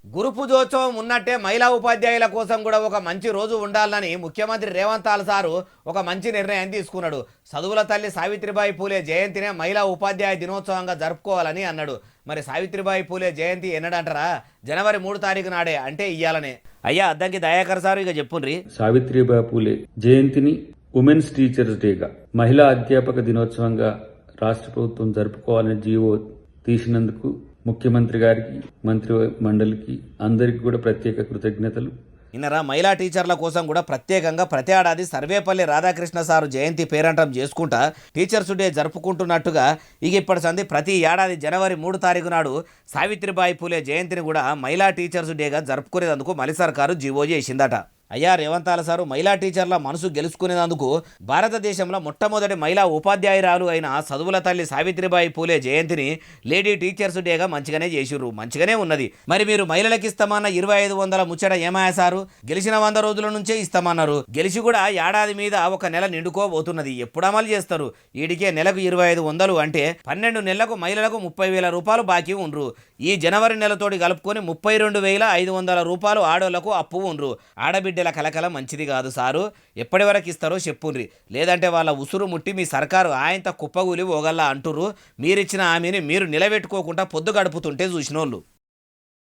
గురు పూజోత్సవం ఉన్నట్టే మహిళా ఉపాధ్యాయుల కోసం కూడా ఒక మంచి రోజు ఉండాలని ముఖ్యమంత్రి రేవంత్ సారు ఒక మంచి నిర్ణయం తీసుకున్నాడు. చదువుల తల్లి సావిత్రిబాయి పూలే జయంతినే మహిళా ఉపాధ్యాయ దినోత్సవంగా జరుపుకోవాలని అన్నాడు. మరి సావిత్రిబాయి పూలే జయంతి ఎన్నడంటారా? జనవరి 3 తారీఖు నాడే, అంటే ఇయ్యాలనే. అయ్యా అద్దంకి దయాకర్ సారు ఇక చెప్పుండ్రి. సావిత్రిబాయి పూలే జయంతిని ఉమెన్స్ టీచర్స్ డేగా, మహిళా అధ్యాపక దినోత్సవంగా రాష్ట్ర ప్రభుత్వం జరుపుకోవాలని జీవో తీసినందుకు ముఖ్యమంత్రి గారికి, మంత్రి మండలికి, అందరికి కూడా ప్రత్యేక కృతజ్ఞతలు. ఇన్నరా మహిళా టీచర్ల కోసం కూడా ప్రత్యేకంగా ప్రతి ఏడాది సర్వేపల్లి రాధాకృష్ణ సారు జయంతి పేరంటం చేసుకుంటా టీచర్స్ డే జరుపుకుంటున్నట్టుగా ఇక ఇప్పటి సంది ప్రతి ఏడాది జనవరి 3 తారీఖు నాడు సావిత్రిబాయి పూలే జయంతిని కూడా మహిళా టీచర్స్ డేగా జరుపుకునేందుకు మలి సర్కారు జీవో చేసిందట. అయ్యా రేవంత్ సారు మహిళా టీచర్ల మనసు గెలుచుకునేందుకు భారతదేశంలో మొట్టమొదటి మహిళా ఉపాధ్యాయురాలు అయిన చదువుల తల్లి సావిత్రిబాయి పూలే జయంతిని లేడీ టీచర్స్ డేగా మంచిగానే చేసిర్రు, మంచిగానే ఉన్నది. మరి మీరు మహిళలకు ఇస్తామన్న 2500 ముచ్చట ఏమాయా సారు? గెలిచిన 100 రోజుల నుంచే ఇస్తామన్నారు. గెలిచి కూడా ఏడాది మీద ఒక నెల నిండుకోబోతున్నది. ఎప్పుడు అమలు చేస్తారు? ఈడికే నెలకు 2500 అంటే 12 నెలలకు మహిళలకు 30,000 రూపాయలు బాకీ ఉండ్రు. ఈ జనవరి నెలతోటి కలుపుకొని 32,500 రూపాయలు ఆడోళ్లకు అప్పు ఉండ్రు. ఆడబిడ్డ కలకల మంచిది కాదు సారు. ఎప్పటి వరకు ఇస్తారో చెప్పుండ్రి, లేదంటే వాళ్ళ ఉసురు ముట్టి మీ సర్కారు ఆయంత కుప్పగూలి పోగల్లా అంటుర్రు. మీరిచ్చిన హామీని మీరు నిలబెట్టుకోకుండా పొద్దు గడుపుతుంటే చూసినోళ్ళు.